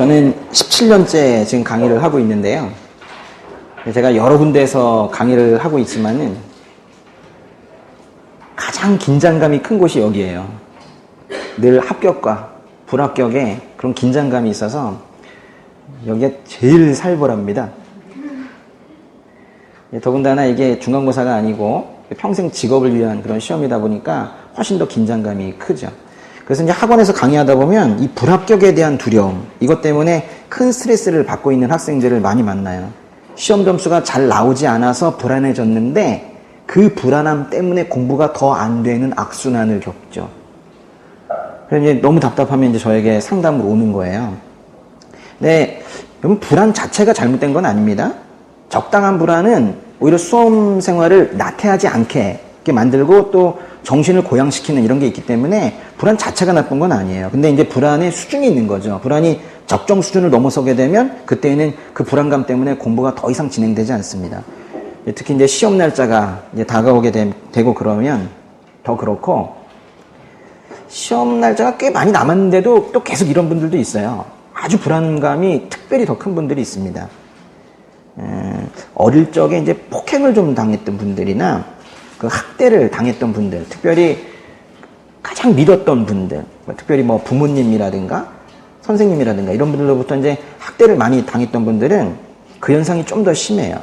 저는 17년째 지금 강의를 하고 있는데요. 제가 여러 군데에서 강의를 하고 있지만은 가장 긴장감이 큰 곳이 여기예요. 늘 합격과 불합격에 그런 긴장감이 있어서 여기가 제일 살벌합니다. 더군다나 이게 중간고사가 아니고 평생 직업을 위한 그런 시험이다 보니까 훨씬 더 긴장감이 크죠. 그래서 이제 학원에서 강의하다 보면 이 불합격에 대한 두려움, 이것 때문에 큰 스트레스를 받고 있는 학생들을 많이 만나요. 시험 점수가 잘 나오지 않아서 불안해졌는데 그 불안함 때문에 공부가 더 안 되는 악순환을 겪죠. 그래서 이제 너무 답답하면 이제 저에게 상담으로 오는 거예요. 네, 여러분 불안 자체가 잘못된 건 아닙니다. 적당한 불안은 오히려 수험 생활을 나태하지 않게 만들고 또 정신을 고양시키는 이런 게 있기 때문에 불안 자체가 나쁜 건 아니에요. 근데 이제 불안의 수준이 있는 거죠. 불안이 적정 수준을 넘어서게 되면 그때는 그 불안감 때문에 공부가 더 이상 진행되지 않습니다. 특히 이제 시험 날짜가 이제 다가오게 되고 그러면 더 그렇고, 시험 날짜가 꽤 많이 남았는데도 또 계속 이런 분들도 있어요. 아주 불안감이 특별히 더 큰 분들이 있습니다. 어릴 적에 이제 폭행을 좀 당했던 분들이나 그 학대를 당했던 분들, 특별히 가장 믿었던 분들, 특별히 뭐 부모님이라든가 선생님이라든가 이런 분들로부터 이제 학대를 많이 당했던 분들은 그 현상이 좀 더 심해요.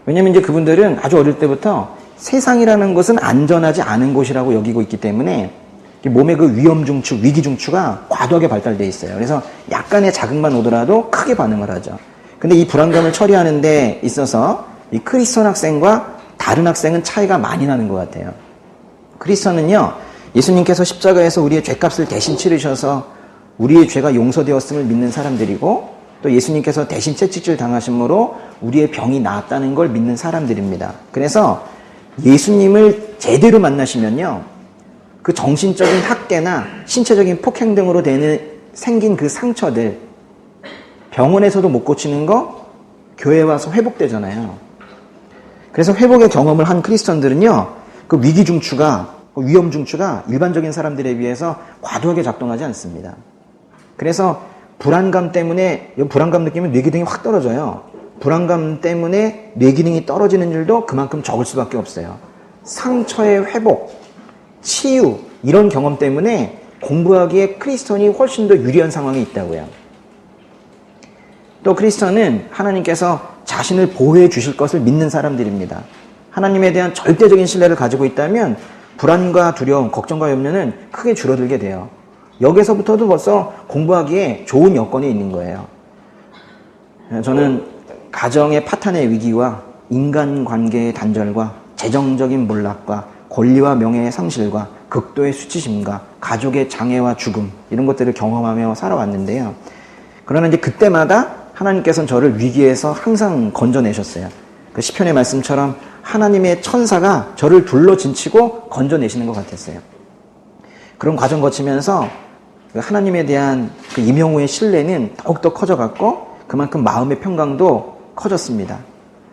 왜냐면 이제 그분들은 아주 어릴 때부터 세상이라는 것은 안전하지 않은 곳이라고 여기고 있기 때문에 몸의 그 위험중추, 위기중추가 과도하게 발달되어 있어요. 그래서 약간의 자극만 오더라도 크게 반응을 하죠. 근데 이 불안감을 처리하는 데 있어서 이 크리스천 학생과 다른 학생은 차이가 많이 나는 것 같아요. 크리스천은요, 예수님께서 십자가에서 우리의 죄값을 대신 치르셔서 우리의 죄가 용서되었음을 믿는 사람들이고, 또 예수님께서 대신 채찍질 당하심으로 우리의 병이 나았다는 걸 믿는 사람들입니다. 그래서 예수님을 제대로 만나시면요, 그 정신적인 학대나 신체적인 폭행 등으로 생긴 그 상처들, 병원에서도 못 고치는 거 교회 와서 회복되잖아요. 그래서 회복의 경험을 한 크리스천들은요, 그 위기중추가, 위험중추가 일반적인 사람들에 비해서 과도하게 작동하지 않습니다. 그래서 불안감 때문에, 불안감 느끼면 뇌기능이 확 떨어져요. 불안감 때문에 뇌기능이 떨어지는 일도 그만큼 적을 수밖에 없어요. 상처의 회복, 치유, 이런 경험 때문에 공부하기에 크리스천이 훨씬 더 유리한 상황에 있다고요. 또 크리스천은 하나님께서 자신을 보호해 주실 것을 믿는 사람들입니다. 하나님에 대한 절대적인 신뢰를 가지고 있다면 불안과 두려움, 걱정과 염려는 크게 줄어들게 돼요. 여기서부터도 벌써 공부하기에 좋은 여건이 있는 거예요. 저는 가정의 파탄의 위기와 인간관계의 단절과 재정적인 몰락과 권리와 명예의 상실과 극도의 수치심과 가족의 장애와 죽음, 이런 것들을 경험하며 살아왔는데요. 그러나 이제 그때마다 하나님께서는 저를 위기에서 항상 건져내셨어요. 그 시편의 말씀처럼 하나님의 천사가 저를 둘러진치고 건져내시는 것 같았어요. 그런 과정 거치면서 하나님에 대한 그 임영우의 신뢰는 더욱더 커져갔고, 그만큼 마음의 평강도 커졌습니다.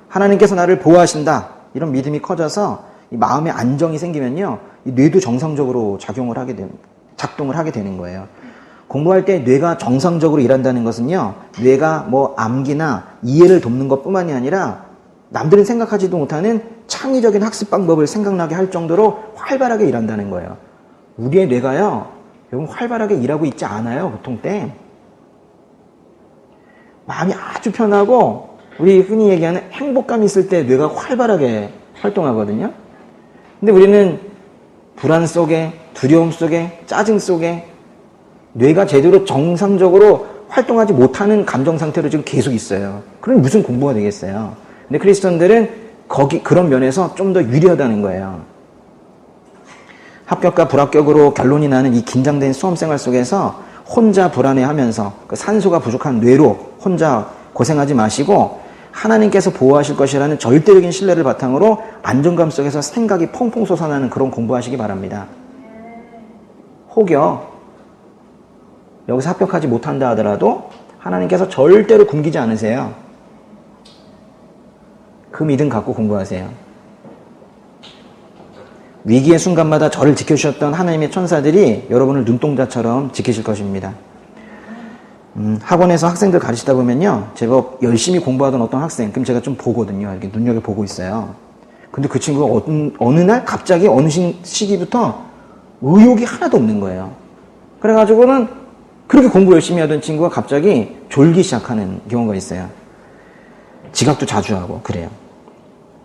하나님께서 나를 보호하신다, 이런 믿음이 커져서 이 마음의 안정이 생기면요, 이 뇌도 정상적으로 작동을 하게 되는 거예요. 공부할 때 뇌가 정상적으로 일한다는 것은요, 뇌가 뭐 암기나 이해를 돕는 것뿐만이 아니라 남들은 생각하지도 못하는 창의적인 학습 방법을 생각나게 할 정도로 활발하게 일한다는 거예요. 우리의 뇌가요, 여러분 활발하게 일하고 있지 않아요, 보통 때. 마음이 아주 편하고 우리 흔히 얘기하는 행복감이 있을 때 뇌가 활발하게 활동하거든요. 근데 우리는 불안 속에, 두려움 속에, 짜증 속에 뇌가 제대로 정상적으로 활동하지 못하는 감정 상태로 지금 계속 있어요. 그럼 무슨 공부가 되겠어요? 근데 크리스천들은 그런 면에서 좀 더 유리하다는 거예요. 합격과 불합격으로 결론이 나는 이 긴장된 수험생활 속에서 혼자 불안해하면서 그 산소가 부족한 뇌로 혼자 고생하지 마시고 하나님께서 보호하실 것이라는 절대적인 신뢰를 바탕으로 안정감 속에서 생각이 펑펑 솟아나는 그런 공부하시기 바랍니다. 혹여 여기서 합격하지 못한다 하더라도 하나님께서 절대로 굶기지 않으세요. 그 믿음 갖고 공부하세요. 위기의 순간마다 저를 지켜주셨던 하나님의 천사들이 여러분을 눈동자처럼 지키실 것입니다. 학원에서 학생들 가르치다 보면요, 제법 열심히 공부하던 어떤 학생, 그럼 제가 좀 보거든요. 이렇게 눈여겨보고 있어요. 근데 그 친구가 어느 날 갑자기 어느 시기부터 의욕이 하나도 없는 거예요. 그래가지고는 그렇게 공부 열심히 하던 친구가 갑자기 졸기 시작하는 경우가 있어요. 지각도 자주 하고 그래요.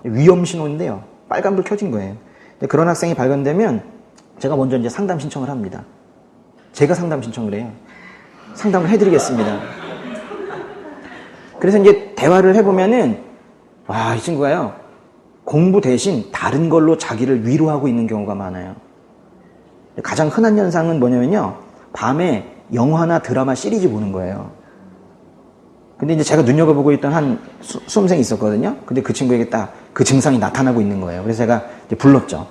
위험 신호인데요. 빨간불 켜진 거예요. 그런 학생이 발견되면 제가 먼저 이제 상담 신청을 합니다. 제가 상담 신청을 해요. 상담을 해드리겠습니다. 그래서 이제 대화를 해보면은, 와, 이 친구가요, 공부 대신 다른 걸로 자기를 위로하고 있는 경우가 많아요. 가장 흔한 현상은 뭐냐면요, 밤에 영화나 드라마 시리즈 보는 거예요. 근데 이제 제가 눈여겨보고 있던 한 수험생이 있었거든요. 근데 그 친구에게 딱 그 증상이 나타나고 있는 거예요. 그래서 제가 이제 불렀죠.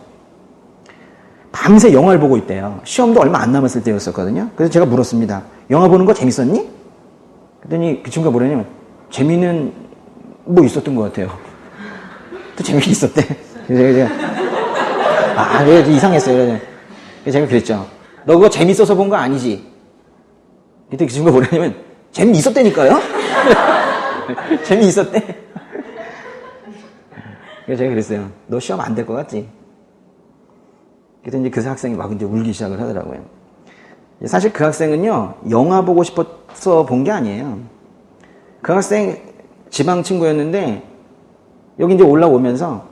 밤새 영화를 보고 있대요. 시험도 얼마 안 남았을 때였었거든요. 그래서 제가 물었습니다. 영화 보는 거 재밌었니? 그랬더니 그 친구가 뭐냐면, 재미는 뭐 있었던 것 같아요. 또 재미는 있었대. 그래서 제가 그래, 이상했어요. 그래서 제가 그랬죠. 너 그거 재밌어서 본 거 아니지? 그때 그 친구가 뭐냐면, 재미있었다니까요? 재미있었대. 그래서 제가 그랬어요. 너 시험 안 될 것 같지? 그래서 이제 그 학생이 막 이제 울기 시작을 하더라고요. 사실 그 학생은요, 영화 보고 싶어서 본 게 아니에요. 그 학생 지방 친구였는데, 여기 이제 올라오면서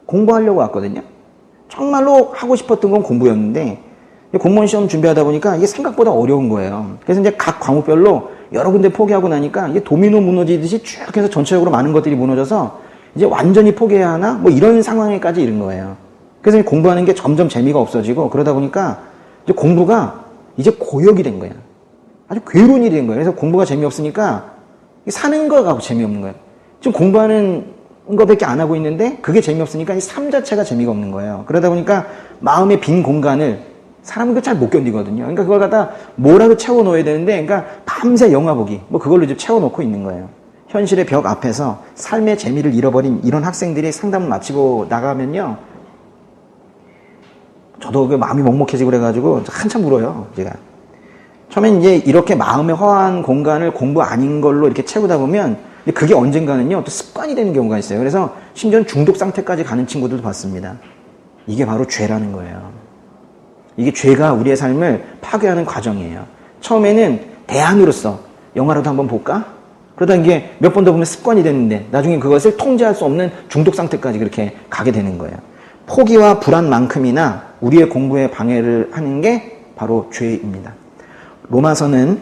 공부하려고 왔거든요. 정말로 하고 싶었던 건 공부였는데, 공무원 시험 준비하다 보니까 이게 생각보다 어려운 거예요. 그래서 이제 각 과목별로 여러 군데 포기하고 나니까 이게 도미노 무너지듯이 쭉 해서 전체적으로 많은 것들이 무너져서 이제 완전히 포기해야 하나? 뭐 이런 상황에까지 이른 거예요. 그래서 공부하는 게 점점 재미가 없어지고 그러다 보니까 이제 공부가 이제 고역이 된 거예요. 아주 괴로운 일이 된 거예요. 그래서 공부가 재미없으니까 사는 거가 재미없는 거예요. 지금 공부하는 것밖에 안 하고 있는데 그게 재미없으니까 이 삶 자체가 재미가 없는 거예요. 그러다 보니까 마음의 빈 공간을 사람은 그 잘 못 견디거든요. 그러니까 그걸 갖다 뭐라도 채워 넣어야 되는데, 그러니까 밤새 영화 보기, 뭐 그걸로 이제 채워 놓고 있는 거예요. 현실의 벽 앞에서 삶의 재미를 잃어버린 이런 학생들이 상담을 마치고 나가면요, 저도 그 마음이 먹먹해지고 그래가지고 한참 울어요, 제가. 처음엔 이제 이렇게 마음의 허한 공간을 공부 아닌 걸로 이렇게 채우다 보면 그게 언젠가는요, 또 습관이 되는 경우가 있어요. 그래서 심지어는 중독 상태까지 가는 친구들도 봤습니다. 이게 바로 죄라는 거예요. 이게 죄가 우리의 삶을 파괴하는 과정이에요. 처음에는 대안으로서 영화라도 한번 볼까? 그러다 이게 몇 번 더 보면 습관이 되는데 나중에 그것을 통제할 수 없는 중독 상태까지 그렇게 가게 되는 거예요. 포기와 불안만큼이나 우리의 공부에 방해를 하는 게 바로 죄입니다. 로마서는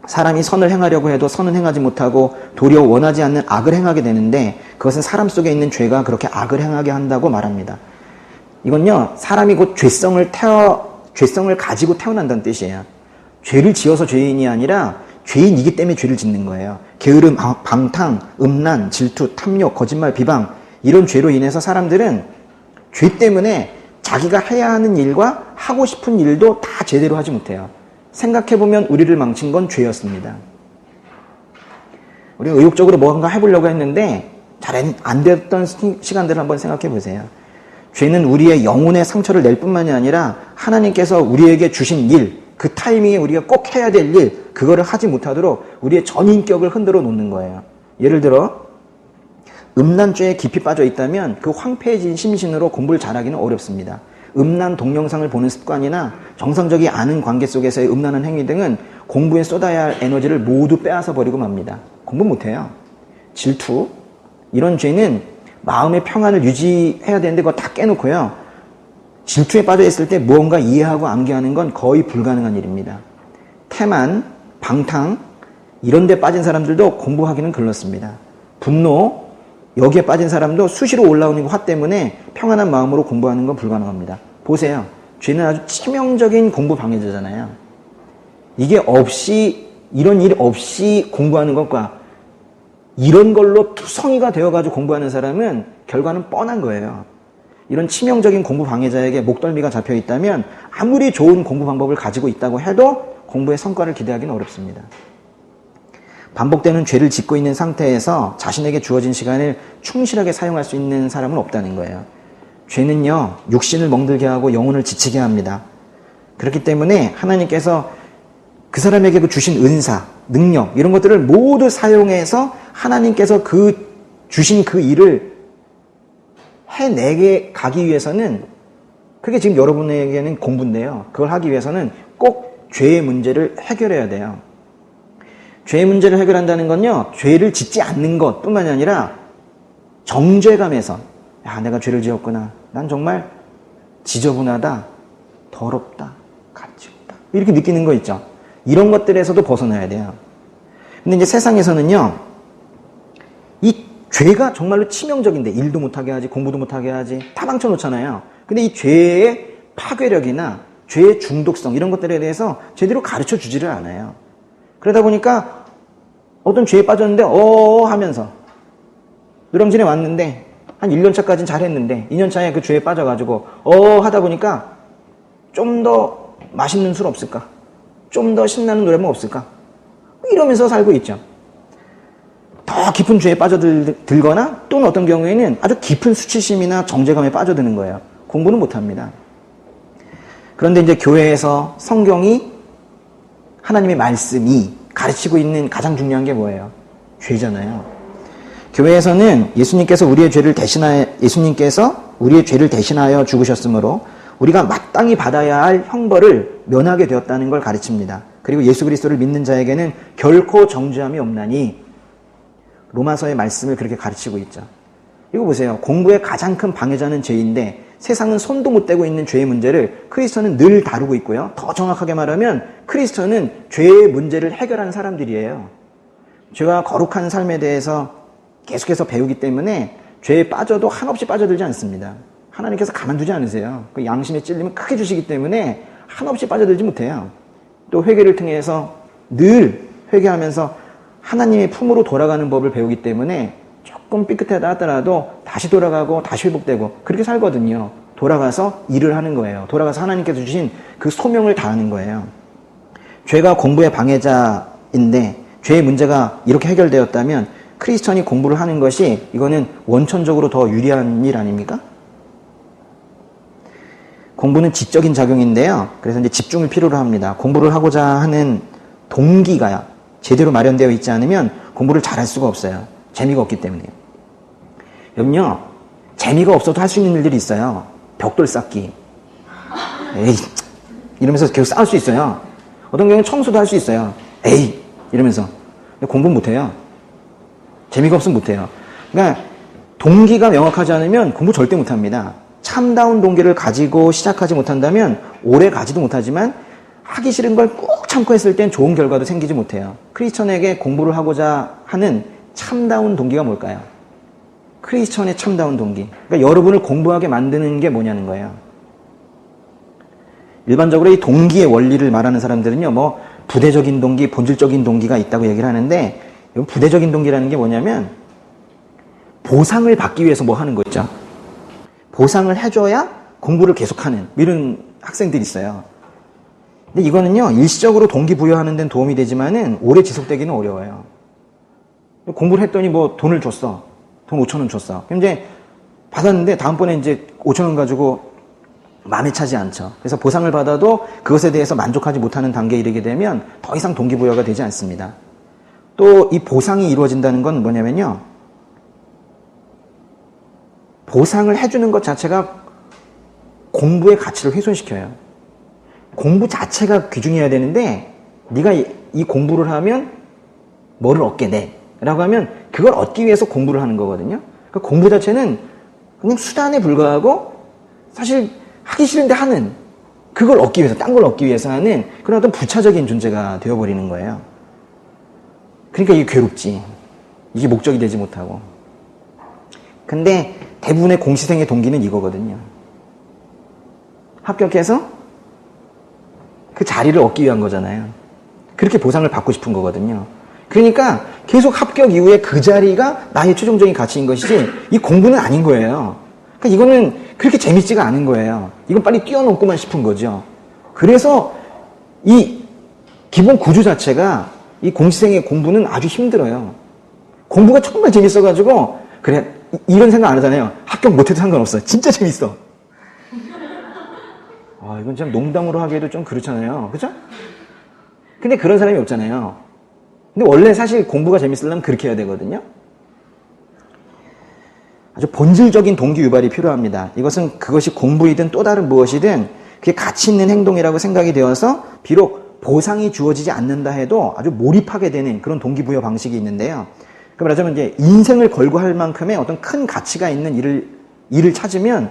사람이 선을 행하려고 해도 선은 행하지 못하고 도리어 원하지 않는 악을 행하게 되는데 그것은 사람 속에 있는 죄가 그렇게 악을 행하게 한다고 말합니다. 이건요, 사람이 곧 죄성을 가지고 태어난다는 뜻이에요. 죄를 지어서 죄인이 아니라 죄인이기 때문에 죄를 짓는 거예요. 게으름, 방탕, 음란, 질투, 탐욕, 거짓말, 비방, 이런 죄로 인해서 사람들은 죄 때문에 자기가 해야 하는 일과 하고 싶은 일도 다 제대로 하지 못해요. 생각해보면 우리를 망친 건 죄였습니다. 우리가 의욕적으로 뭔가 해보려고 했는데 잘 안 됐던 시간들을 한번 생각해 보세요. 죄는 우리의 영혼의 상처를 낼 뿐만이 아니라 하나님께서 우리에게 주신 일, 그 타이밍에 우리가 꼭 해야 될 일, 그거를 하지 못하도록 우리의 전인격을 흔들어 놓는 거예요. 예를 들어 음란죄에 깊이 빠져 있다면 그 황폐해진 심신으로 공부를 잘하기는 어렵습니다. 음란 동영상을 보는 습관이나 정상적이 않은 관계 속에서의 음란한 행위 등은 공부에 쏟아야 할 에너지를 모두 빼앗아 버리고 맙니다. 공부 못해요. 질투, 이런 죄는 마음의 평안을 유지해야 되는데 그거 다 깨놓고요. 질투에 빠져 있을 때 무언가 이해하고 암기하는 건 거의 불가능한 일입니다. 태만, 방탕, 이런 데 빠진 사람들도 공부하기는 글렀습니다. 분노, 여기에 빠진 사람도 수시로 올라오는 화 때문에 평안한 마음으로 공부하는 건 불가능합니다. 보세요. 죄는 아주 치명적인 공부 방해자잖아요. 이게 없이, 이런 일 없이 공부하는 것과 이런 걸로 투성이가 되어가지고 공부하는 사람은 결과는 뻔한 거예요. 이런 치명적인 공부 방해자에게 목덜미가 잡혀 있다면 아무리 좋은 공부 방법을 가지고 있다고 해도 공부의 성과를 기대하기는 어렵습니다. 반복되는 죄를 짓고 있는 상태에서 자신에게 주어진 시간을 충실하게 사용할 수 있는 사람은 없다는 거예요. 죄는요, 육신을 멍들게 하고 영혼을 지치게 합니다. 그렇기 때문에 하나님께서 그 사람에게 그 주신 은사, 능력 이런 것들을 모두 사용해서 하나님께서 그 주신 그 일을 해내게 가기 위해서는 그게 지금 여러분에게는 공부인데요. 그걸 하기 위해서는 꼭 죄의 문제를 해결해야 돼요. 죄의 문제를 해결한다는 건요. 죄를 짓지 않는 것뿐만이 아니라 정죄감에서 야, 내가 죄를 지었구나. 난 정말 지저분하다. 더럽다. 가치 없다. 이렇게 느끼는 거 있죠. 이런 것들에서도 벗어나야 돼요. 근데 이제 세상에서는요. 이 죄가 정말로 치명적인데 일도 못하게 하지 공부도 못하게 하지 다 망쳐놓잖아요. 근데 이 죄의 파괴력이나 죄의 중독성 이런 것들에 대해서 제대로 가르쳐 주지를 않아요. 그러다 보니까 어떤 죄에 빠졌는데 하면서 누렁진에 왔는데 한 1년차까지는 잘했는데 2년차에 그 죄에 빠져가지고 하다 보니까 좀 더 맛있는 술 없을까? 좀 더 신나는 노래만 없을까? 이러면서 살고 있죠. 더 깊은 죄에 빠져들거나 또는 어떤 경우에는 아주 깊은 수치심이나 정죄감에 빠져드는 거예요. 공부는 못합니다. 그런데 이제 교회에서 성경이 하나님의 말씀이 가르치고 있는 가장 중요한 게 뭐예요? 죄잖아요. 교회에서는 예수님께서 우리의 죄를 대신하여 죽으셨으므로 우리가 마땅히 받아야 할 형벌을 면하게 되었다는 걸 가르칩니다. 그리고 예수 그리스도를 믿는 자에게는 결코 정죄함이 없나니 로마서의 말씀을 그렇게 가르치고 있죠. 이거 보세요. 공부의 가장 큰 방해자는 죄인데 세상은 손도 못 대고 있는 죄의 문제를 크리스천은 늘 다루고 있고요. 더 정확하게 말하면 크리스천은 죄의 문제를 해결하는 사람들이에요. 죄와 거룩한 삶에 대해서 계속해서 배우기 때문에 죄에 빠져도 한없이 빠져들지 않습니다. 하나님께서 가만두지 않으세요. 그 양심에 찔리면 크게 주시기 때문에 한없이 빠져들지 못해요. 또 회개를 통해서 늘 회개하면서 하나님의 품으로 돌아가는 법을 배우기 때문에 조금 삐끗하다 하더라도 다시 돌아가고 다시 회복되고 그렇게 살거든요. 돌아가서 일을 하는 거예요. 돌아가서 하나님께서 주신 그 소명을 다하는 거예요. 죄가 공부의 방해자인데 죄의 문제가 이렇게 해결되었다면 크리스천이 공부를 하는 것이 이거는 원천적으로 더 유리한 일 아닙니까? 공부는 지적인 작용인데요. 그래서 이제 집중을 필요로 합니다. 공부를 하고자 하는 동기가 제대로 마련되어 있지 않으면 공부를 잘할 수가 없어요. 재미가 없기 때문에. 여러분요, 재미가 없어도 할 수 있는 일들이 있어요. 벽돌 쌓기. 에이, 이러면서 계속 쌓을 수 있어요. 어떤 경우는 청소도 할 수 있어요. 에이, 이러면서. 공부는 못해요. 재미가 없으면 못해요. 그러니까 동기가 명확하지 않으면 공부 절대 못합니다. 참다운 동기를 가지고 시작하지 못한다면 오래 가지도 못하지만 하기 싫은 걸 꼭 참고 했을 땐 좋은 결과도 생기지 못해요. 크리스천에게 공부를 하고자 하는 참다운 동기가 뭘까요? 크리스천의 참다운 동기. 그러니까 여러분을 공부하게 만드는 게 뭐냐는 거예요. 일반적으로 이 동기의 원리를 말하는 사람들은요, 뭐 부대적인 동기, 본질적인 동기가 있다고 얘기를 하는데 부대적인 동기라는 게 뭐냐면 보상을 받기 위해서 뭐 하는 거 있죠. 보상을 해줘야 공부를 계속하는 이런 학생들이 있어요. 근데 이거는요, 일시적으로 동기부여하는 데는 도움이 되지만은 오래 지속되기는 어려워요. 공부를 했더니 뭐 돈을 줬어. 돈 5,000원 줬어. 그럼 이제 받았는데 다음번에 이제 5,000원 가지고 마음에 차지 않죠. 그래서 보상을 받아도 그것에 대해서 만족하지 못하는 단계에 이르게 되면 더 이상 동기부여가 되지 않습니다. 또 이 보상이 이루어진다는 건 뭐냐면요. 보상을 해주는 것 자체가 공부의 가치를 훼손시켜요. 공부 자체가 귀중해야 되는데 네가 이 공부를 하면 뭐를 얻게 돼? 라고 하면 그걸 얻기 위해서 공부를 하는 거거든요. 그러니까 공부 자체는 그냥 수단에 불과하고 사실 하기 싫은데 하는 그걸 얻기 위해서, 딴 걸 얻기 위해서 하는 그런 어떤 부차적인 존재가 되어버리는 거예요. 그러니까 이게 괴롭지. 이게 목적이 되지 못하고. 근데 대부분의 공시생의 동기는 이거거든요. 합격해서 그 자리를 얻기 위한 거잖아요. 그렇게 보상을 받고 싶은 거거든요. 그러니까 계속 합격 이후에 그 자리가 나의 최종적인 가치인 것이지 이 공부는 아닌 거예요. 그러니까 이거는 그렇게 재밌지가 않은 거예요. 이건 빨리 뛰어넘고만 싶은 거죠. 그래서 이 기본 구조 자체가 이 공시생의 공부는 아주 힘들어요. 공부가 정말 재밌어가지고 그래 이런 생각 안 하잖아요. 합격 못해도 상관없어. 진짜 재밌어. 이건 참 농담으로 하기에도 좀 그렇잖아요. 그죠? 근데 그런 사람이 없잖아요. 근데 원래 사실 공부가 재밌으려면 그렇게 해야 되거든요. 아주 본질적인 동기 유발이 필요합니다. 이것은 그것이 공부이든 또 다른 무엇이든 그게 가치 있는 행동이라고 생각이 되어서 비록 보상이 주어지지 않는다 해도 아주 몰입하게 되는 그런 동기부여 방식이 있는데요. 그러니까 말하자면 이제 인생을 걸고 할 만큼의 어떤 큰 가치가 있는 일을 찾으면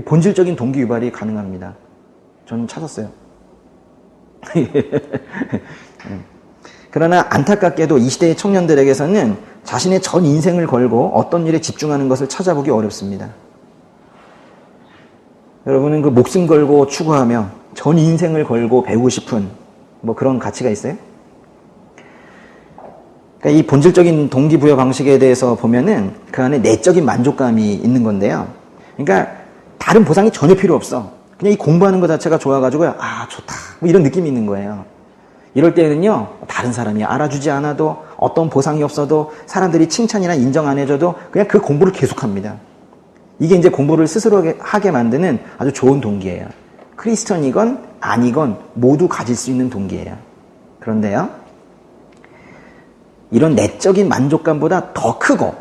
본질적인 동기 유발이 가능합니다. 저는 찾았어요. 그러나 안타깝게도 이 시대의 청년들에게서는 자신의 전 인생을 걸고 어떤 일에 집중하는 것을 찾아보기 어렵습니다. 여러분은 그 목숨 걸고 추구하며 전 인생을 걸고 배우고 싶은 뭐 그런 가치가 있어요? 그러니까 이 본질적인 동기부여 방식에 대해서 보면은 그 안에 내적인 만족감이 있는 건데요. 그러니까 다른 보상이 전혀 필요 없어. 그냥 이 공부하는 것 자체가 좋아가지고 아 좋다 뭐 이런 느낌이 있는 거예요. 이럴 때는요 다른 사람이 알아주지 않아도 어떤 보상이 없어도 사람들이 칭찬이나 인정 안 해줘도 그냥 그 공부를 계속합니다. 이게 이제 공부를 스스로 하게 만드는 아주 좋은 동기예요. 크리스천이건 아니건 모두 가질 수 있는 동기예요. 그런데요 이런 내적인 만족감보다 더 크고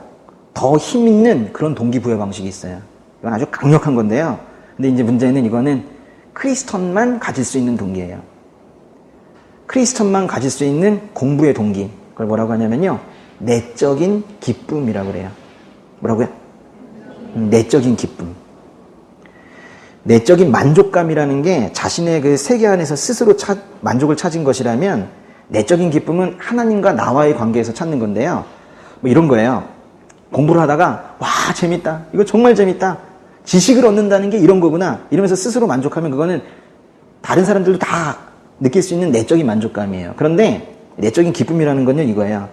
더 힘있는 그런 동기부여 방식이 있어요. 이건 아주 강력한 건데요. 근데 이제 문제는 이거는 크리스천만 가질 수 있는 동기예요. 크리스천만 가질 수 있는 공부의 동기. 그걸 뭐라고 하냐면요. 내적인 기쁨이라고 그래요. 뭐라고요? 내적인 기쁨. 내적인 만족감이라는 게 자신의 그 세계 안에서 스스로 만족을 찾은 것이라면 내적인 기쁨은 하나님과 나와의 관계에서 찾는 건데요. 뭐 이런 거예요. 공부를 하다가 와 재밌다. 이거 정말 재밌다. 지식을 얻는다는 게 이런 거구나. 이러면서 스스로 만족하면 그거는 다른 사람들도 다 느낄 수 있는 내적인 만족감이에요. 그런데 내적인 기쁨이라는 건요 이거예요.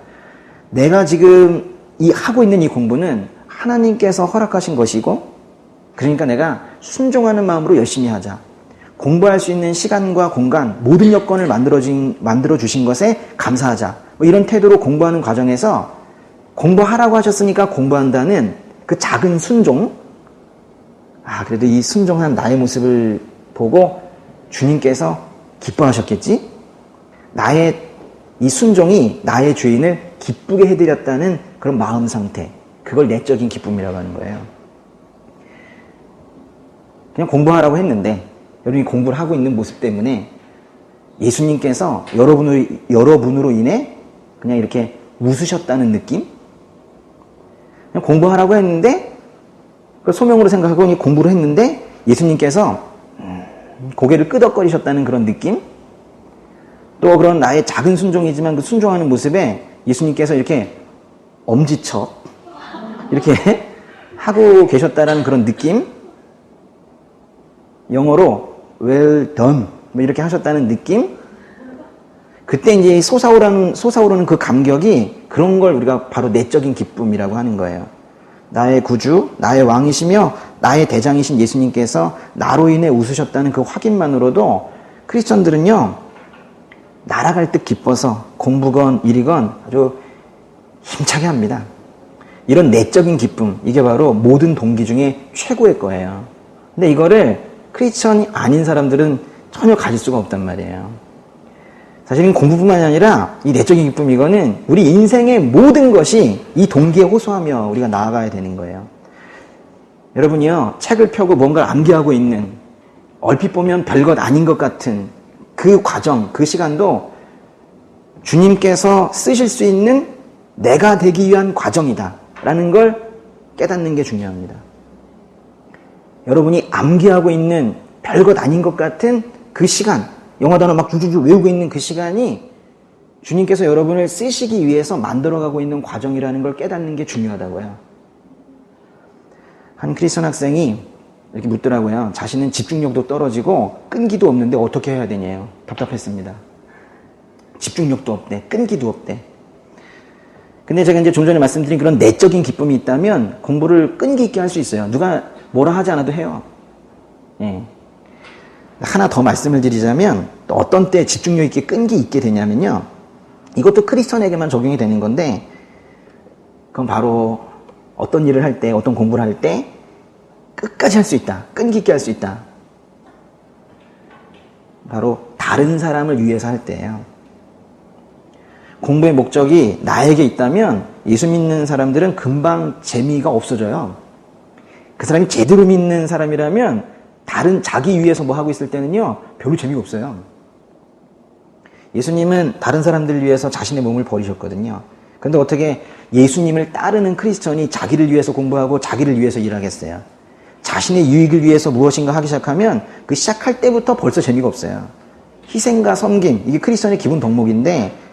내가 지금 하고 있는 이 공부는 하나님께서 허락하신 것이고 그러니까 내가 순종하는 마음으로 열심히 하자. 공부할 수 있는 시간과 공간 모든 여건을 만들어 주신 것에 감사하자. 뭐 이런 태도로 공부하는 과정에서 공부하라고 하셨으니까 공부한다는 그 작은 순종 그래도 이 순종한 나의 모습을 보고 주님께서 기뻐하셨겠지? 나의 이 순종이 나의 죄인을 기쁘게 해드렸다는 그런 마음 상태. 그걸 내적인 기쁨이라고 하는 거예요. 그냥 공부하라고 했는데 여러분이 공부를 하고 있는 모습 때문에 예수님께서 여러분으로 인해 그냥 이렇게 웃으셨다는 느낌? 그냥 공부하라고 했는데 그걸 소명으로 생각하고 공부를 했는데 예수님께서 고개를 끄덕거리셨다는 그런 느낌? 또 그런 나의 작은 순종이지만 그 순종하는 모습에 예수님께서 이렇게 엄지척 이렇게 하고 계셨다는 그런 느낌? 영어로 well done 뭐 이렇게 하셨다는 느낌? 그때 이제 솟아오르는 그 감격이 그런 걸 우리가 바로 내적인 기쁨이라고 하는 거예요. 나의 구주, 나의 왕이시며 나의 대장이신 예수님께서 나로 인해 웃으셨다는 그 확인만으로도 크리스천들은요 날아갈 듯 기뻐서 공부건 일이건 아주 힘차게 합니다. 이런 내적인 기쁨, 이게 바로 모든 동기 중에 최고의 거예요. 근데 이거를 크리스천이 아닌 사람들은 전혀 가질 수가 없단 말이에요. 사실은 공부뿐만이 아니라 이 내적인 기쁨 이거는 우리 인생의 모든 것이 이 동기에 호소하며 우리가 나아가야 되는 거예요. 여러분이요 책을 펴고 뭔가를 암기하고 있는 얼핏 보면 별것 아닌 것 같은 그 과정, 그 시간도 주님께서 쓰실 수 있는 내가 되기 위한 과정이다 라는 걸 깨닫는 게 중요합니다. 여러분이 암기하고 있는 별것 아닌 것 같은 그 시간, 영어 단어 막 줄줄줄 외우고 있는 그 시간이 주님께서 여러분을 쓰시기 위해서 만들어가고 있는 과정이라는 걸 깨닫는 게 중요하다고요. 한 크리스천 학생이 이렇게 묻더라고요. 자신은 집중력도 떨어지고 끈기도 없는데 어떻게 해야 되냐요. 답답했습니다. 집중력도 없대. 끈기도 없대. 근데 제가 이제 좀 전에 말씀드린 그런 내적인 기쁨이 있다면 공부를 끈기 있게 할 수 있어요. 누가 뭐라 하지 않아도 해요. 예. 하나 더 말씀을 드리자면 또 어떤 때 집중력 있게 끈기 있게 되냐면요. 이것도 크리스천에게만 적용이 되는 건데 그건 바로 어떤 일을 할 때, 어떤 공부를 할 때 끝까지 할 수 있다. 끈기 있게 할 수 있다. 바로 다른 사람을 위해서 할 때예요. 공부의 목적이 나에게 있다면 예수 믿는 사람들은 금방 재미가 없어져요. 그 사람이 제대로 믿는 사람이라면 다른 자기 위해서 뭐 하고 있을 때는요, 별로 재미가 없어요. 예수님은 다른 사람들을 위해서 자신의 몸을 버리셨거든요. 그런데 어떻게 예수님을 따르는 크리스천이 자기를 위해서 공부하고 자기를 위해서 일하겠어요? 자신의 유익을 위해서 무엇인가 하기 시작하면 그 시작할 때부터 벌써 재미가 없어요. 희생과 섬김, 이게 크리스천의 기본 덕목인데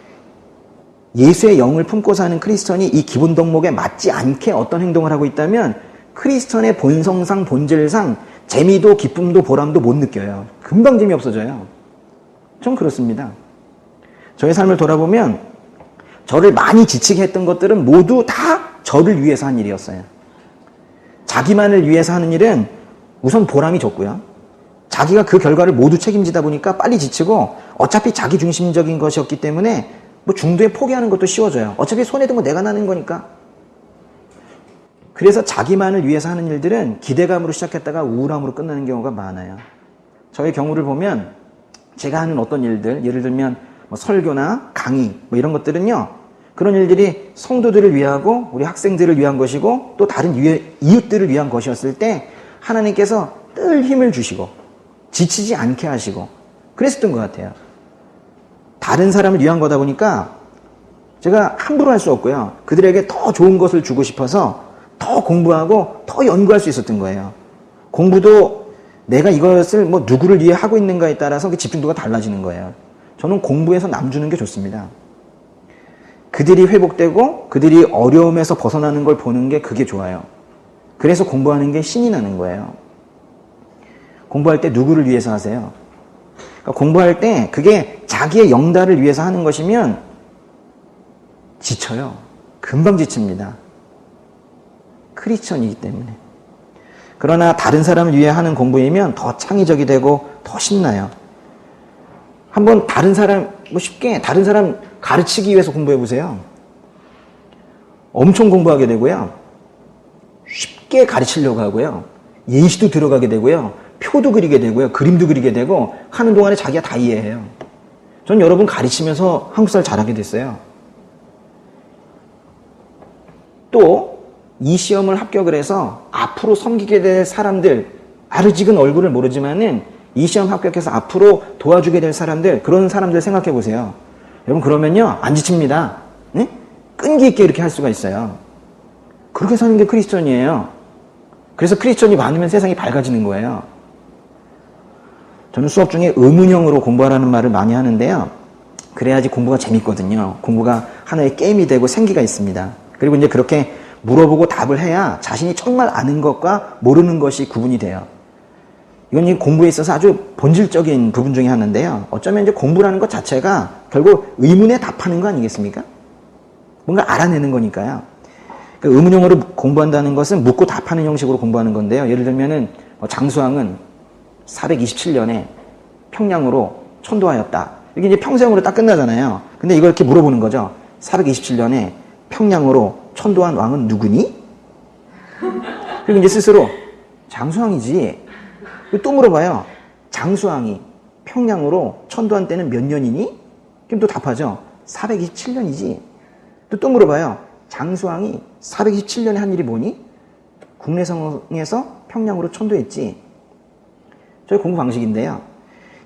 예수의 영을 품고 사는 크리스천이 이 기본 덕목에 맞지 않게 어떤 행동을 하고 있다면 크리스천의 본성상 본질상 재미도 기쁨도 보람도 못 느껴요. 금방 재미없어져요. 전 그렇습니다. 저의 삶을 돌아보면 저를 많이 지치게 했던 것들은 모두 다 저를 위해서 한 일이었어요. 자기만을 위해서 하는 일은 우선 보람이 적고요. 자기가 그 결과를 모두 책임지다 보니까 빨리 지치고 어차피 자기 중심적인 것이었기 때문에 뭐 중도에 포기하는 것도 쉬워져요. 어차피 손에 든 거 내가 나는 거니까. 그래서 자기만을 위해서 하는 일들은 기대감으로 시작했다가 우울함으로 끝나는 경우가 많아요. 저의 경우를 보면 제가 하는 어떤 일들, 예를 들면 뭐 설교나 강의 뭐 이런 것들은요, 그런 일들이 성도들을 위하고 우리 학생들을 위한 것이고 또 다른 이웃들을 위한 것이었을 때 하나님께서 늘 힘을 주시고 지치지 않게 하시고 그랬었던 것 같아요. 다른 사람을 위한 거다 보니까 제가 함부로 할 수 없고요. 그들에게 더 좋은 것을 주고 싶어서 더 공부하고 더 연구할 수 있었던 거예요. 공부도 내가 이것을 뭐 누구를 위해 하고 있는가에 따라서 그 집중도가 달라지는 거예요. 저는 공부해서 남 주는 게 좋습니다. 그들이 회복되고 그들이 어려움에서 벗어나는 걸 보는 게 그게 좋아요. 그래서 공부하는 게 신이 나는 거예요. 공부할 때 누구를 위해서 하세요? 그러니까 공부할 때 그게 자기의 영달을 위해서 하는 것이면 지쳐요. 금방 지칩니다. 크리스천이기 때문에. 그러나 다른 사람을 위해 하는 공부이면 더 창의적이 되고 더 신나요. 한번 다른 사람, 뭐 쉽게 다른 사람 가르치기 위해서 공부해 보세요. 엄청 공부하게 되고요. 쉽게 가르치려고 하고요. 예시도 들어가게 되고요. 표도 그리게 되고요. 그림도 그리게 되고 하는 동안에 자기가 다 이해해요. 전 여러분 가르치면서 한국사를 잘하게 됐어요. 또 이 시험을 합격을 해서 앞으로 섬기게 될 사람들, 아르직은 얼굴을 모르지만은 이 시험 합격해서 앞으로 도와주게 될 사람들, 그런 사람들 생각해 보세요. 여러분 그러면요 안 지칩니다. 네? 끈기 있게 이렇게 할 수가 있어요. 그렇게 사는 게 크리스천이에요. 그래서 크리스천이 많으면 세상이 밝아지는 거예요. 저는 수업 중에 의문형으로 공부하라는 말을 많이 하는데요. 그래야지 공부가 재밌거든요. 공부가 하나의 게임이 되고 생기가 있습니다. 그리고 이제 그렇게 물어보고 답을 해야 자신이 정말 아는 것과 모르는 것이 구분이 돼요. 이건 공부에 있어서 아주 본질적인 부분 중에 하나인데요. 어쩌면 이제 공부라는 것 자체가 결국 의문에 답하는 거 아니겠습니까? 뭔가 알아내는 거니까요. 그 의문형으로 공부한다는 것은 묻고 답하는 형식으로 공부하는 건데요. 예를 들면은 장수왕은 427년에 평양으로 천도하였다. 이게 이제 평생으로 딱 끝나잖아요. 근데 이걸 이렇게 물어보는 거죠. 427년에 평양으로 천도한 왕은 누구니? 그리고 이제 스스로 장수왕이지. 또 물어봐요. 장수왕이 평양으로 천도한 때는 몇 년이니? 그럼 또 답하죠. 427년이지. 또 물어봐요. 장수왕이 427년에 한 일이 뭐니? 국내성에서 평양으로 천도했지. 저희 공부 방식인데요.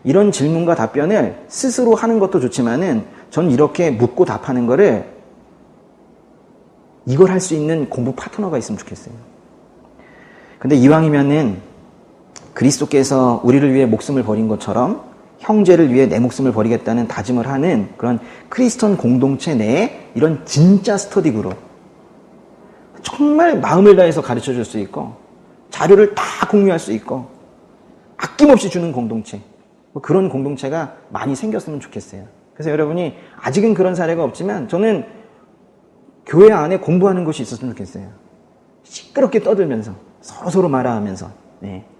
이런 질문과 답변을 스스로 하는 것도 좋지만은 전 이렇게 묻고 답하는 거를 이걸 할 수 있는 공부 파트너가 있으면 좋겠어요. 근데 이왕이면은 그리스도께서 우리를 위해 목숨을 버린 것처럼 형제를 위해 내 목숨을 버리겠다는 다짐을 하는 그런 크리스천 공동체 내에 이런 진짜 스터디 그룹, 정말 마음을 다해서 가르쳐 줄 수 있고 자료를 다 공유할 수 있고 아낌없이 주는 공동체, 그런 공동체가 많이 생겼으면 좋겠어요. 그래서 여러분이 아직은 그런 사례가 없지만 저는 교회 안에 공부하는 곳이 있었으면 좋겠어요. 시끄럽게 떠들면서 서로 말하면서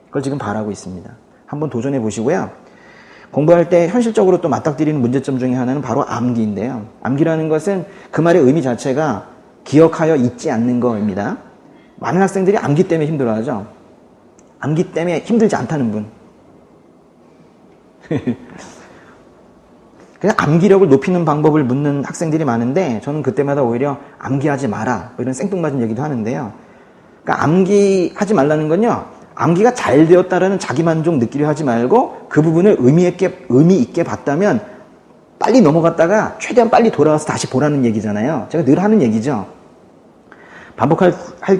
그걸 지금 바라고 있습니다. 한번 도전해 보시고요. 공부할 때 현실적으로 또 맞닥뜨리는 문제점 중에 하나는 바로 암기인데요. 암기라는 것은 그 말의 의미 자체가 기억하여 잊지 않는 거입니다. 많은 학생들이 암기 때문에 힘들어하죠. 암기 때문에 힘들지 않다는 분. 그래서 암기력을 높이는 방법을 묻는 학생들이 많은데 저는 그때마다 오히려 암기하지 마라 뭐 이런 생뚱맞은 얘기도 하는데요. 그러니까 암기하지 말라는 건요. 암기가 잘 되었다라는 자기만족 느끼려 하지 말고 그 부분을 의미 있게 봤다면 빨리 넘어갔다가 최대한 빨리 돌아와서 다시 보라는 얘기잖아요. 제가 늘 하는 얘기죠. 반복할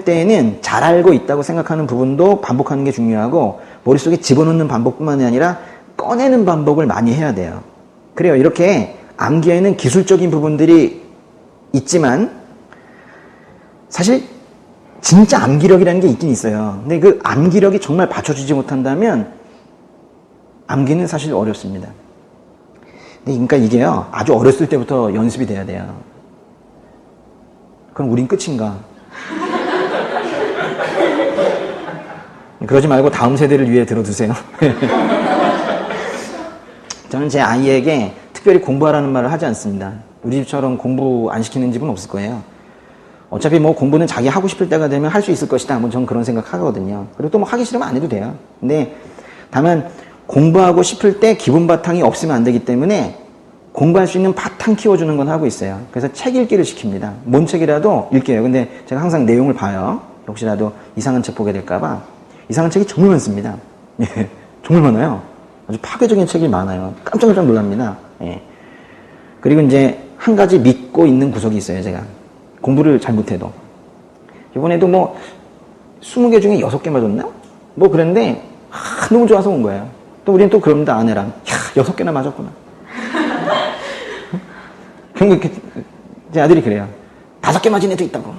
때에는 잘 알고 있다고 생각하는 부분도 반복하는 게 중요하고 머릿속에 집어넣는 반복뿐만이 아니라 꺼내는 반복을 많이 해야 돼요. 그래요. 이렇게 암기에는 기술적인 부분들이 있지만 사실 진짜 암기력이라는 게 있긴 있어요. 근데 그 암기력이 정말 받쳐주지 못한다면 암기는 사실 어렵습니다. 그러니까 이게요. 아주 어렸을 때부터 연습이 돼야 돼요. 그럼 우린 끝인가? 그러지 말고 다음 세대를 위해 들어두세요. 저는 제 아이에게 특별히 공부하라는 말을 하지 않습니다. 우리 집처럼 공부 안 시키는 집은 없을 거예요. 어차피 뭐 공부는 자기 하고 싶을 때가 되면 할 수 있을 것이다. 뭐 저는 그런 생각 하거든요. 그리고 또 뭐 하기 싫으면 안 해도 돼요. 근데 다만 공부하고 싶을 때 기본 바탕이 없으면 안 되기 때문에 공부할 수 있는 바탕 키워주는 건 하고 있어요. 그래서 책 읽기를 시킵니다. 뭔 책이라도 읽게요. 근데 제가 항상 내용을 봐요. 혹시라도 이상한 책 보게 될까봐. 이상한 책이 정말 많습니다. 예, 정말 많아요. 아주 파괴적인 책이 많아요. 깜짝 놀랍니다. 예. 그리고 이제 한 가지 믿고 있는 구석이 있어요, 제가. 공부를 잘 못해도. 이번에도 뭐 20개 중에 6개 맞았나? 뭐 그랬는데 너무 좋아서 온 거예요. 또 우리는 또 그럽니다, 아내랑. 야, 6개나 맞았구나. 그런 거 제 아들이 그래요. 5개 맞은 애도 있다고.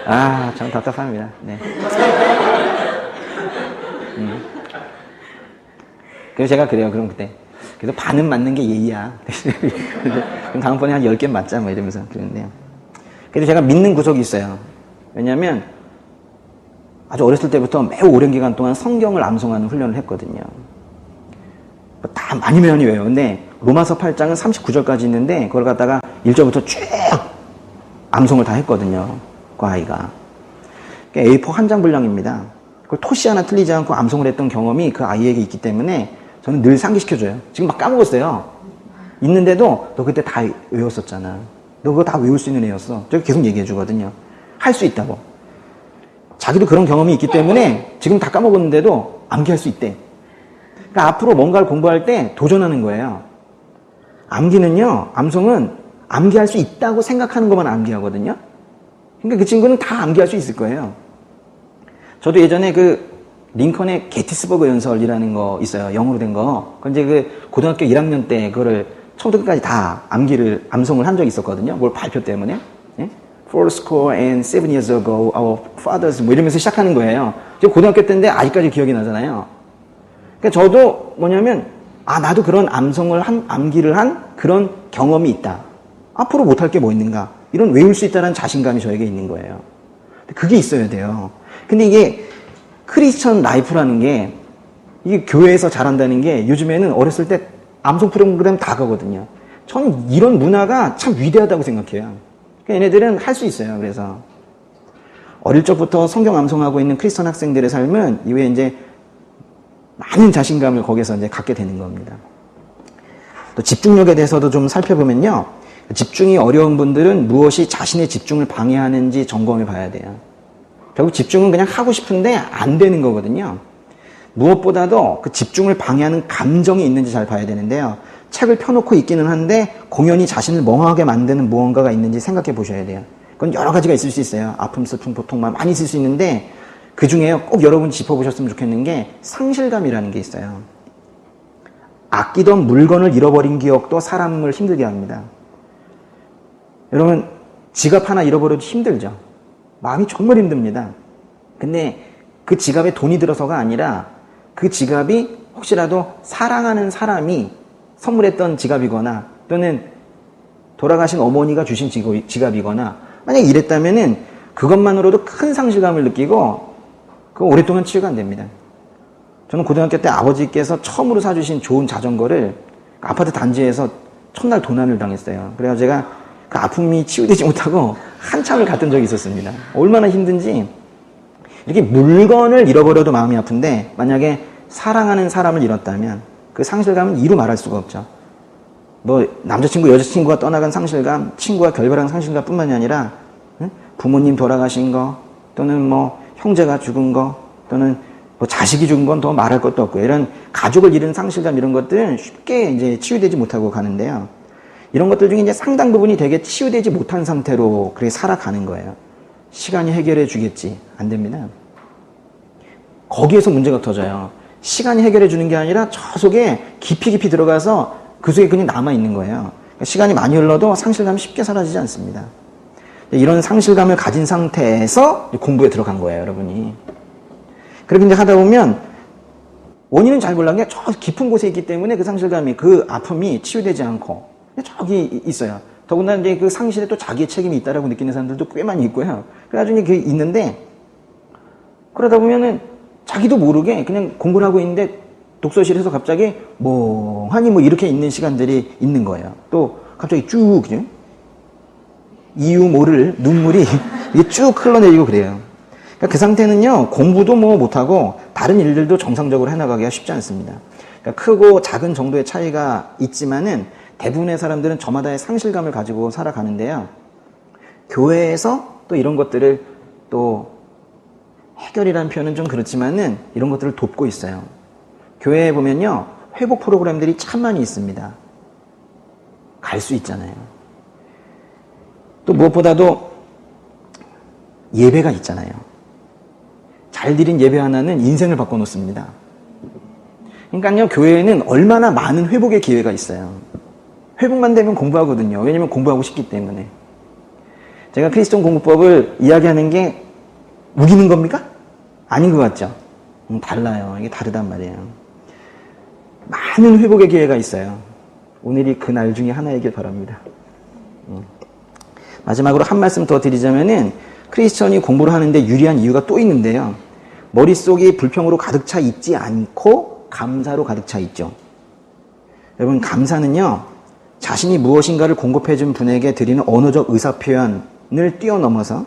아, 참 답답합니다. 네. 그래서 제가 그래요. 그럼 그때. 그래서 반은 맞는 게 예의야. 그럼 다음번에 한 10개 맞자, 뭐 이러면서 그랬는데요. 그래서 제가 믿는 구석이 있어요. 왜냐면 아주 어렸을 때부터 매우 오랜 기간 동안 성경을 암송하는 훈련을 했거든요. 다 많이 외워요. 근데 로마서 8장은 39절까지 있는데 그걸 갖다가 1절부터 쭉 암송을 다 했거든요. 그 아이가. A4 한 장 분량입니다. 그걸 토시 하나 틀리지 않고 암송을 했던 경험이 그 아이에게 있기 때문에 저는 늘 상기시켜줘요. 지금 막 까먹었어요. 있는데도 너 그때 다 외웠었잖아. 너 그거 다 외울 수 있는 애였어. 저기 계속 얘기해 주거든요. 할 수 있다고. 자기도 그런 경험이 있기 때문에 지금 다 까먹었는데도 암기할 수 있대. 그러니까 앞으로 뭔가를 공부할 때 도전하는 거예요. 암기는요, 암송은 암기할 수 있다고 생각하는 것만 암기하거든요. 그러니까 그 친구는 다 암기할 수 있을 거예요. 저도 예전에 그 링컨의 게티스버그 연설이라는 거 있어요. 영어로 된 거. 그건 이제 그 고등학교 1학년 때 그거를 처음부터 끝까지 다 암송을 한 적이 있었거든요. 뭘 발표 때문에. 예? Fourscore and 7 years ago, our fathers 뭐 이러면서 시작하는 거예요. 지금 고등학교 때인데 아직까지 기억이 나잖아요. 그러니까 저도 뭐냐면 나도 그런 암기를 한 그런 경험이 있다. 앞으로 못할 게 뭐 있는가. 이런 외울 수 있다는 자신감이 저에게 있는 거예요. 그게 있어야 돼요. 근데 이게 크리스천 라이프라는 게 이게 교회에서 잘한다는 게 요즘에는 어렸을 때 암송 프로그램 다 가거든요. 저는 이런 문화가 참 위대하다고 생각해요. 그러니까 얘네들은 할 수 있어요. 그래서 어릴 적부터 성경 암송하고 있는 크리스천 학생들의 삶은 이후에 이제 많은 자신감을 거기서 이제 갖게 되는 겁니다. 또 집중력에 대해서도 좀 살펴보면요. 집중이 어려운 분들은 무엇이 자신의 집중을 방해하는지 점검해 봐야 돼요. 결국 집중은 그냥 하고 싶은데 안 되는 거거든요. 무엇보다도 그 집중을 방해하는 감정이 있는지 잘 봐야 되는데요. 책을 펴놓고 있기는 한데 공연히 자신을 멍하게 만드는 무언가가 있는지 생각해 보셔야 돼요. 그건 여러 가지가 있을 수 있어요. 아픔, 슬픔, 고통만 많이 있을 수 있는데 그 중에 꼭 여러분이 짚어보셨으면 좋겠는 게 상실감이라는 게 있어요. 아끼던 물건을 잃어버린 기억도 사람을 힘들게 합니다. 여러분 지갑 하나 잃어버려도 힘들죠. 마음이 정말 힘듭니다. 근데 그 지갑에 돈이 들어서가 아니라 그 지갑이 혹시라도 사랑하는 사람이 선물했던 지갑이거나 또는 돌아가신 어머니가 주신 지갑이거나 만약에 이랬다면은 그것만으로도 큰 상실감을 느끼고 그거 오랫동안 치유가 안 됩니다. 저는 고등학교 때 아버지께서 처음으로 사주신 좋은 자전거를 아파트 단지에서 첫날 도난을 당했어요. 그래서 제가 그 아픔이 치유되지 못하고 한참을 갔던 적이 있었습니다. 얼마나 힘든지. 이렇게 물건을 잃어버려도 마음이 아픈데 만약에 사랑하는 사람을 잃었다면 그 상실감은 이루 말할 수가 없죠. 뭐 남자친구, 여자친구가 떠나간 상실감, 친구가 결별한 상실감 뿐만이 아니라 부모님 돌아가신 거, 또는 뭐 형제가 죽은 거, 또는 뭐 자식이 죽은 건 더 말할 것도 없고, 이런 가족을 잃은 상실감, 이런 것들은 쉽게 이제 치유되지 못하고 가는데요. 이런 것들 중에 이제 상당 부분이 되게 치유되지 못한 상태로 그렇게 살아가는 거예요. 시간이 해결해 주겠지. 안 됩니다. 거기에서 문제가 터져요. 시간이 해결해 주는 게 아니라 저 속에 깊이 들어가서 그 속에 그냥 남아있는 거예요. 그러니까 시간이 많이 흘러도 상실감이 쉽게 사라지지 않습니다. 이런 상실감을 가진 상태에서 공부에 들어간 거예요, 여러분이. 그렇게 이제 하다 보면 원인은 잘 몰라는 게 저 깊은 곳에 있기 때문에 그 상실감이, 그 아픔이 치유되지 않고 저기 있어요. 더군다나 이제 그 상실에 또 자기의 책임이 있다라고 느끼는 사람들도 꽤 많이 있고요. 그래가지고 그게 있는데, 그러다 보면은 자기도 모르게 그냥 공부를 하고 있는데 독서실에서 갑자기 멍하니 뭐 이렇게 있는 시간들이 있는 거예요. 또 갑자기 쭉 그냥 이유 모를 눈물이 이게 쭉 흘러내리고 그래요. 그러니까 그 상태는요, 공부도 뭐 못하고 다른 일들도 정상적으로 해나가기가 쉽지 않습니다. 그러니까 크고 작은 정도의 차이가 있지만은 대부분의 사람들은 저마다의 상실감을 가지고 살아가는데요. 교회에서 또 이런 것들을 또 해결이라는 표현은 좀 그렇지만은 이런 것들을 돕고 있어요. 교회에 보면요, 회복 프로그램들이 참 많이 있습니다. 갈 수 있잖아요. 또 무엇보다도 예배가 있잖아요. 잘 드린 예배 하나는 인생을 바꿔놓습니다. 그러니까요, 교회에는 얼마나 많은 회복의 기회가 있어요. 회복만 되면 공부하거든요. 왜냐면 공부하고 싶기 때문에. 제가 크리스천 공부법을 이야기하는 게 우기는 겁니까? 아닌 것 같죠? 달라요. 이게 다르단 말이에요. 많은 회복의 기회가 있어요. 오늘이 그 날 중에 하나이길 바랍니다. 마지막으로 한 말씀 더 드리자면은, 크리스천이 공부를 하는데 유리한 이유가 또 있는데요. 머릿속이 불평으로 가득 차 있지 않고 감사로 가득 차 있죠. 여러분, 감사는요, 자신이 무엇인가를 공급해준 분에게 드리는 언어적 의사표현을 뛰어넘어서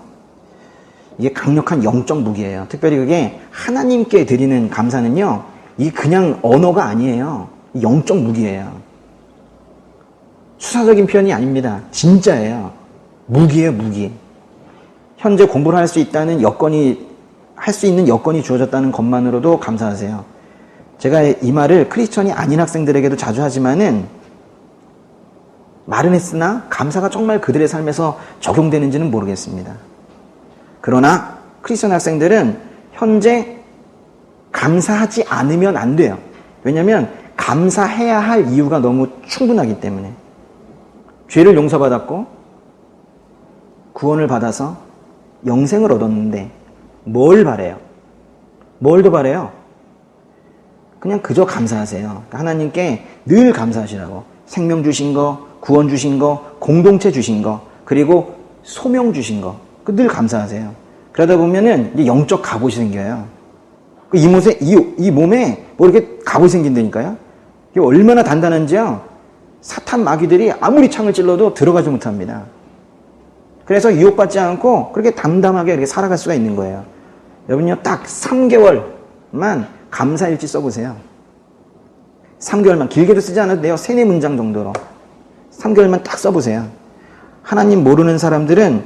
이게 강력한 영적 무기예요. 특별히 그게 하나님께 드리는 감사는요, 이게 그냥 언어가 아니에요. 영적 무기예요. 수사적인 표현이 아닙니다. 진짜예요. 무기예요, 무기. 현재 공부를 할 수 있다는 여건이, 할 수 있는 여건이 주어졌다는 것만으로도 감사하세요. 제가 이 말을 크리스천이 아닌 학생들에게도 자주 하지만은, 말은 했으나 감사가 정말 그들의 삶에서 적용되는지는 모르겠습니다. 그러나 크리스천 학생들은 현재 감사하지 않으면 안 돼요. 왜냐하면 감사해야 할 이유가 너무 충분하기 때문에. 죄를 용서받았고 구원을 받아서 영생을 얻었는데 뭘 바래요? 뭘 더 바래요? 그냥 그저 감사하세요. 그러니까 하나님께 늘 감사하시라고. 생명 주신 거, 구원 주신 거, 공동체 주신 거, 그리고 소명 주신 거, 늘 감사하세요. 그러다 보면은 이제 영적 갑옷이 생겨요. 이 몸에 뭐 이렇게 갑옷이 생긴다니까요. 이게 얼마나 단단한지요. 사탄 마귀들이 아무리 창을 찔러도 들어가지 못합니다. 그래서 유혹받지 않고 그렇게 담담하게 이렇게 살아갈 수가 있는 거예요. 여러분요, 딱 3개월만 감사일지 써보세요. 3개월만, 길게도 쓰지 않아도 돼요. 3-4문장 정도로. 3개월만 딱 써보세요. 하나님 모르는 사람들은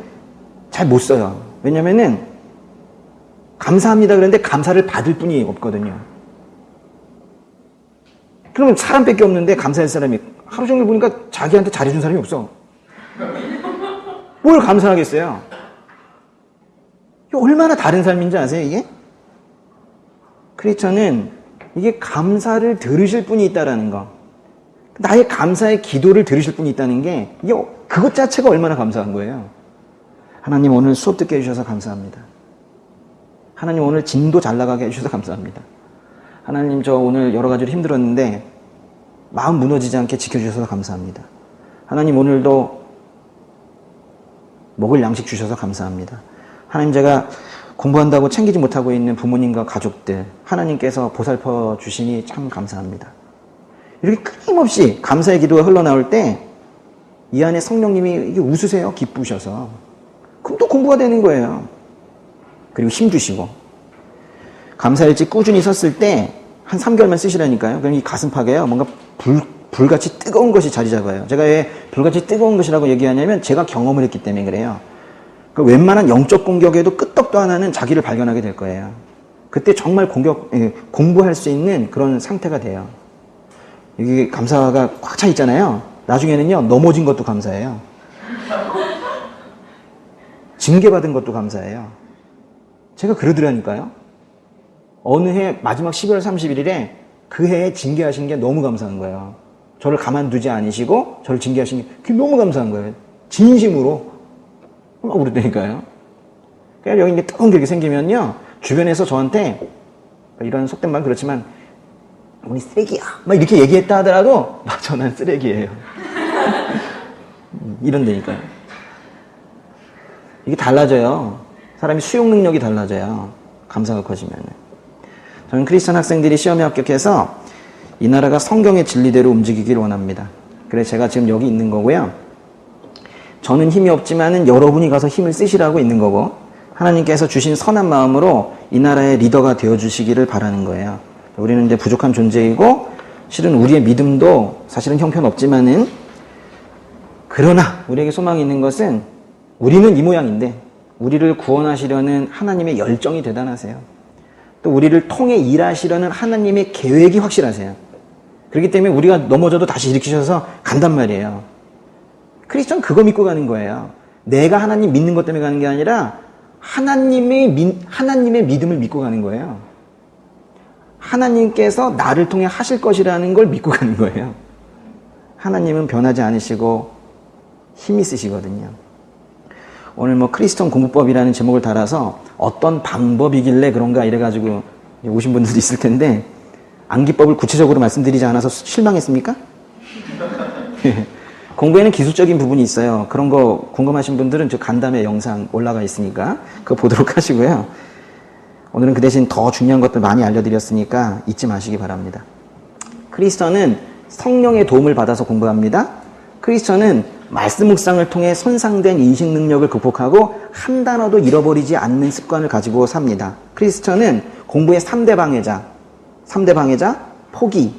잘 못 써요. 왜냐면은, 감사합니다 그런데 감사를 받을 분이 없거든요. 그러면 사람밖에 없는데 감사할 사람이, 하루 종일 보니까 자기한테 잘해준 사람이 없어. 뭘 감사하겠어요? 얼마나 다른 삶인지 아세요, 이게? 크리스천은 이게 감사를 들으실 분이 있다라는 거. 나의 감사의 기도를 들으실 분이 있다는 게, 이게 그것 자체가 얼마나 감사한 거예요. 하나님 오늘 수업 듣게 해주셔서 감사합니다. 하나님 오늘 진도 잘 나가게 해주셔서 감사합니다. 하나님 저 오늘 여러 가지로 힘들었는데 마음 무너지지 않게 지켜주셔서 감사합니다. 하나님 오늘도 먹을 양식 주셔서 감사합니다. 하나님 제가 공부한다고 챙기지 못하고 있는 부모님과 가족들 하나님께서 보살펴 주시니 참 감사합니다. 이렇게 끊임없이 감사의 기도가 흘러나올 때 이 안에 성령님이 이게 웃으세요. 기쁘셔서. 그럼 또 공부가 되는 거예요. 그리고 힘 주시고 감사일지 꾸준히 섰을 때 한 3개월만 쓰시라니까요. 그럼 이 가슴팍에요. 뭔가 불같이 뜨거운 것이 자리 잡아요. 제가 왜 불같이 뜨거운 것이라고 얘기하냐면 제가 경험을 했기 때문에 그래요. 그 웬만한 영적 공격에도 끄떡도 안 하는 자기를 발견하게 될 거예요. 그때 정말 공부할 수 있는 그런 상태가 돼요. 여기 감사가 꽉 차 있잖아요. 나중에는요, 넘어진 것도 감사해요. 징계받은 것도 감사해요. 제가 그러더라니까요. 어느 해 마지막 12월 31일에 그 해에 징계하신 게 너무 감사한 거예요. 저를 가만두지 않으시고 저를 징계하신 게 그게 너무 감사한 거예요. 진심으로. 막 그러다니까요. 그러니까 여기 이제 뜨거운 게 이렇게 생기면요, 주변에서 저한테 이런 속된 말 그렇지만 우리 쓰레기야 막 이렇게 얘기했다 하더라도 맞아, 난 쓰레기예요. 이런다니까요. 이게 달라져요. 사람이 수용 능력이 달라져요. 감사가 커지면. 저는 크리스천 학생들이 시험에 합격해서 이 나라가 성경의 진리대로 움직이길 원합니다. 그래서 제가 지금 여기 있는 거고요. 저는 힘이 없지만은 여러분이 가서 힘을 쓰시라고 있는 거고, 하나님께서 주신 선한 마음으로 이 나라의 리더가 되어주시기를 바라는 거예요. 우리는 이제 부족한 존재이고, 실은 우리의 믿음도 사실은 형편없지만은, 그러나 우리에게 소망이 있는 것은 우리는 이 모양인데 우리를 구원하시려는 하나님의 열정이 대단하세요. 또 우리를 통해 일하시려는 하나님의 계획이 확실하세요. 그렇기 때문에 우리가 넘어져도 다시 일으키셔서 간단 말이에요. 크리스천 그거 믿고 가는 거예요. 내가 하나님 믿는 것 때문에 가는 게 아니라 하나님의 믿음을 믿고 가는 거예요. 하나님께서 나를 통해 하실 것이라는 걸 믿고 가는 거예요. 하나님은 변하지 않으시고 힘이 쓰시거든요. 오늘 뭐 크리스천 공부법이라는 제목을 달아서 어떤 방법이길래 그런가 이래가지고 오신 분들도 있을 텐데, 암기법을 구체적으로 말씀드리지 않아서 실망했습니까? 공부에는 기술적인 부분이 있어요. 그런 거 궁금하신 분들은 저 간담회 영상 올라가 있으니까 그거 보도록 하시고요. 오늘은 그 대신 더 중요한 것들 많이 알려드렸으니까 잊지 마시기 바랍니다. 크리스천은 성령의 도움을 받아서 공부합니다. 크리스천은 말씀 묵상을 통해 손상된 인식 능력을 극복하고 한 단어도 잃어버리지 않는 습관을 가지고 삽니다. 크리스천은 공부의 3대 방해자, 포기,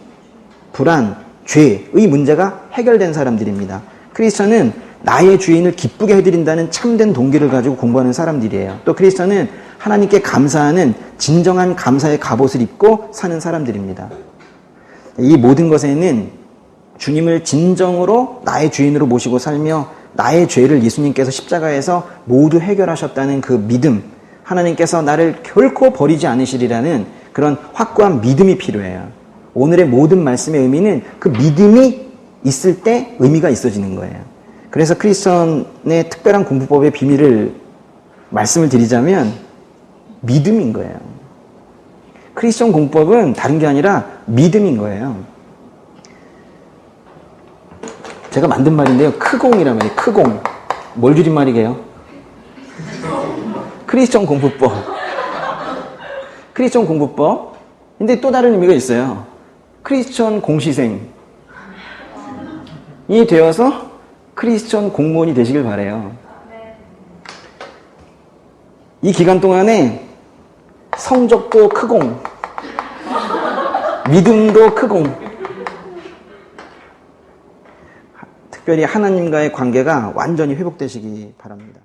불안, 죄의 문제가 해결된 사람들입니다. 크리스천은 나의 주인을 기쁘게 해드린다는 참된 동기를 가지고 공부하는 사람들이에요. 또 크리스천은 하나님께 감사하는 진정한 감사의 갑옷을 입고 사는 사람들입니다. 이 모든 것에는 주님을 진정으로 나의 주인으로 모시고 살며 나의 죄를 예수님께서 십자가에서 모두 해결하셨다는 그 믿음, 하나님께서 나를 결코 버리지 않으시리라는 그런 확고한 믿음이 필요해요. 오늘의 모든 말씀의 의미는 그 믿음이 있을 때 의미가 있어지는 거예요. 그래서 크리스천의 특별한 공부법의 비밀을 말씀을 드리자면 믿음인 거예요. 크리스천 공부법은 다른 게 아니라 믿음인 거예요. 제가 만든 말인데요. 크공이란 말이에요. 크공. 뭘 줄임말이게요? 크리스천 공부법. 크리스천 공부법. 근데 또 다른 의미가 있어요. 크리스천 공시생이 되어서 크리스천 공무원이 되시길 바라요. 이 기간 동안에 성적도 크공, 믿음도 크공, 특별히 하나님과의 관계가 완전히 회복되시기 바랍니다.